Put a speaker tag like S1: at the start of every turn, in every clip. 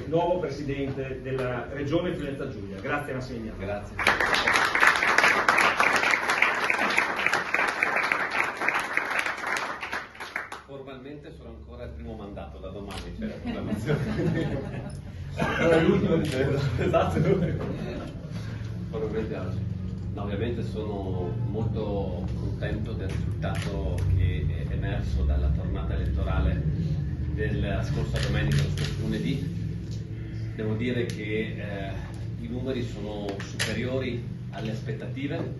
S1: nuovo Presidente della Regione Friuli-Venezia Giulia. Grazie Massimiliano.
S2: Grazie. Formalmente sono ancora il primo mandato, da domani c'è la proclamazione.
S1: Allora, l'ultimo di
S2: Esatto. Formalmente oggi. No, ovviamente sono molto contento del risultato che è emerso dalla tornata elettorale della scorsa domenica, lo scorso lunedì. Devo dire che i numeri sono superiori alle aspettative.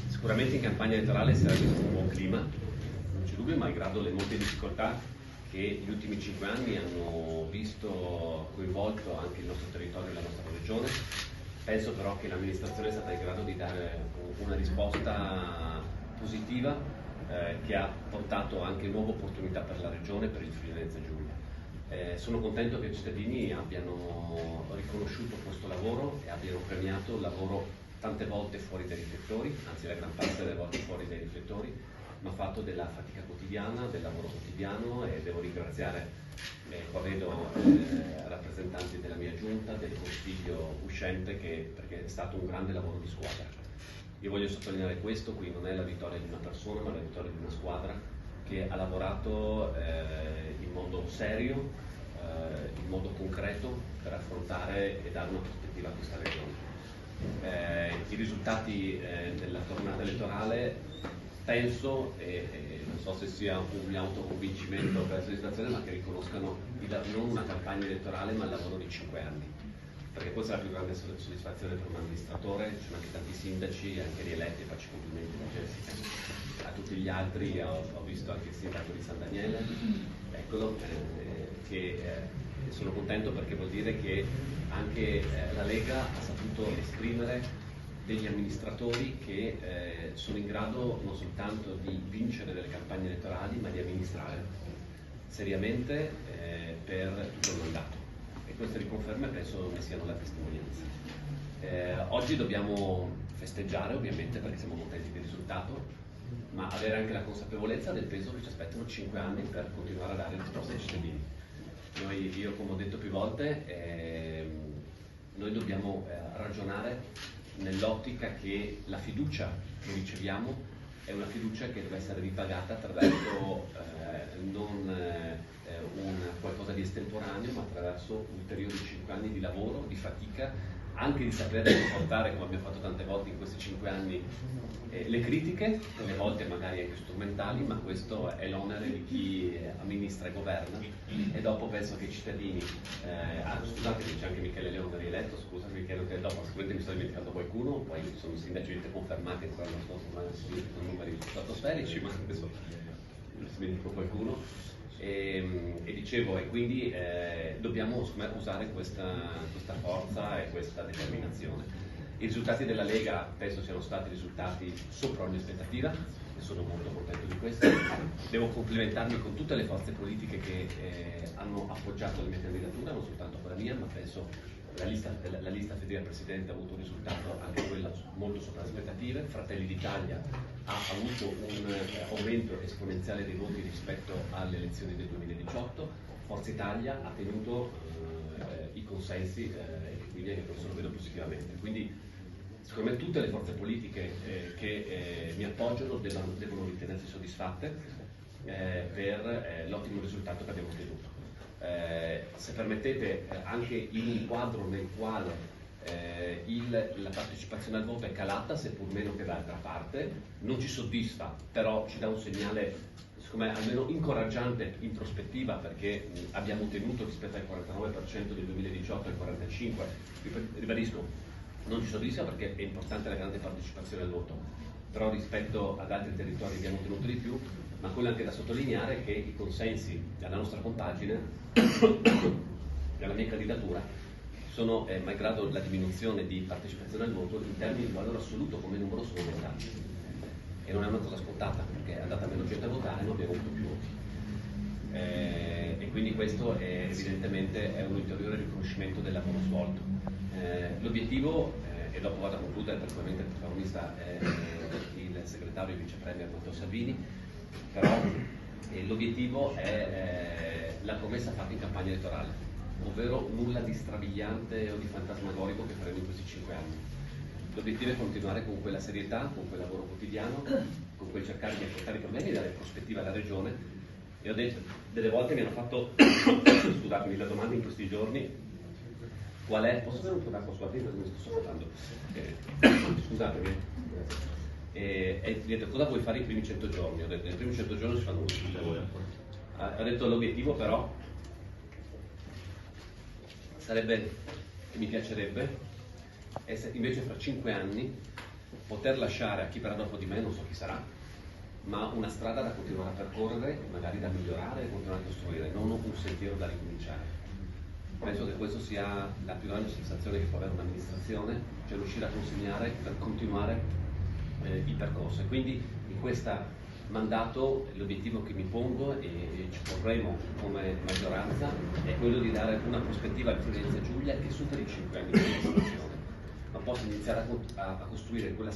S2: Sicuramente in campagna elettorale si era visto un buon clima, non c'è dubbio, malgrado le molte difficoltà che gli ultimi 5 anni hanno visto coinvolto anche il nostro territorio e la nostra regione. Penso però che l'amministrazione è stata in grado di dare una risposta positiva che ha portato anche nuove opportunità per la regione e per il Friuli-Venezia Giulia. Sono contento che i cittadini abbiano riconosciuto questo lavoro e abbiano premiato il lavoro tante volte fuori dai riflettori, anzi la gran parte delle volte fuori dai riflettori, ma fatto della fatica quotidiana, del lavoro quotidiano, e devo ringraziare, qua vedo rappresentanti della mia giunta, del consiglio uscente, perché è stato un grande lavoro di squadra. Io voglio sottolineare questo, qui non è la vittoria di una persona, ma la vittoria di una squadra che ha lavorato in modo serio, in modo concreto, per affrontare e dare una prospettiva a questa regione. I risultati della tornata elettorale penso, e non so se sia un mio autoconvincimento per la soddisfazione, ma che riconoscano non una campagna elettorale ma il lavoro di 5 anni, perché questa è la più grande soddisfazione per un amministratore. Ci sono anche tanti sindaci, anche rieletti, faccio complimenti a Jessica, a tutti gli altri. Ho visto anche il sindaco di San Daniele, eccolo, sono contento perché vuol dire che anche la Lega ha saputo esprimere degli amministratori che sono in grado non soltanto di vincere delle campagne elettorali, ma di amministrare seriamente per tutto il mandato. E queste riconferme penso ne siano la testimonianza. Oggi dobbiamo festeggiare ovviamente perché siamo contenti del risultato, ma avere anche la consapevolezza del peso che ci aspettano 5 anni per continuare a dare risposte ai cittadini. Io come ho detto più volte, noi dobbiamo ragionare nell'ottica che la fiducia che riceviamo è una fiducia che deve essere ripagata attraverso non qualcosa di estemporaneo, ma attraverso ulteriori 5 anni di lavoro, di fatica, anche di sapere portare, come abbiamo fatto tante volte in questi 5 anni, le critiche, delle volte magari anche strumentali, ma questo è l'onere di chi amministra e governa. E dopo penso che i cittadini, scusate che c'è anche Michele Leone rieletto, scusami Michele, che dopo sicuramente mi sto dimenticando qualcuno, poi sono sindaci confermati, ancora non so sono numeri stratosferici, ma adesso mi dimentico qualcuno. E dicevo, e quindi dobbiamo usare questa forza e questa determinazione. I risultati della Lega penso siano stati risultati sopra ogni aspettativa e sono molto contento di questo. Devo complimentarmi con tutte le forze politiche che hanno appoggiato la mia candidatura, non soltanto quella mia, ma penso la lista Fedele Presidente ha avuto un risultato anche quella molto sopra le aspettative. Fratelli d'Italia ha avuto un aumento esponenziale dei voti rispetto alle elezioni del 2018. Forza Italia ha tenuto i consensi e quindi anche questo lo vedo positivamente. Quindi secondo me tutte le forze politiche che mi appoggiano devono ritenersi soddisfatte per l'ottimo risultato che abbiamo ottenuto. Se permettete, anche in un quadro nel quale la partecipazione al voto è calata, seppur meno che d'altra parte, non ci soddisfa, però ci dà un segnale, secondo me, almeno incoraggiante in prospettiva, perché abbiamo ottenuto rispetto al 49% del 2018 al 45%, ribadisco, non ci soddisfa perché è importante la grande partecipazione al voto, però rispetto ad altri territori abbiamo ottenuto di più, ma quello è anche da sottolineare che i consensi della nostra compagine, della mia candidatura, sono, malgrado la diminuzione di partecipazione al voto, in termini di valore assoluto come numero sono aumentati. E non è una cosa scontata, perché è andata meno gente a votare e non abbiamo avuto più voti. E quindi questo evidentemente è un ulteriore riconoscimento del lavoro svolto. L'obiettivo, e dopo vado a concludere perché ovviamente il protagonista è il segretario e vice premier Matteo Salvini, però l'obiettivo è la promessa fatta in campagna elettorale, ovvero nulla di strabiliante o di fantasmagorico che faremo in questi 5 anni. L'obiettivo è continuare con quella serietà, con quel lavoro quotidiano, con quel cercare di affrontare i problemi e dare prospettiva alla Regione. E ho detto, delle volte mi hanno fatto scusatemi, la domanda in questi giorni qual è, posso avere un po' d'acqua sulla prima perché mi sto soffocando, scusatemi, e mi ha detto cosa vuoi fare i primi 100 giorni? Ho detto nei primi 100 giorni si fanno tutti. Ho detto l'obiettivo però sarebbe, che mi piacerebbe, invece fra 5 anni poter lasciare a chi verrà dopo di me, non so chi sarà, ma una strada da continuare a percorrere, magari da migliorare e continuare a costruire, non un sentiero da ricominciare. Penso che questa sia la più grande sensazione che può avere un'amministrazione, cioè riuscire a consegnare per continuare il percorso. E quindi in questo mandato l'obiettivo che mi pongo e ci porremo come maggioranza è quello di dare una prospettiva al Friuli Venezia Giulia che superi i 5 anni di amministrazione, ma possa iniziare a costruire quella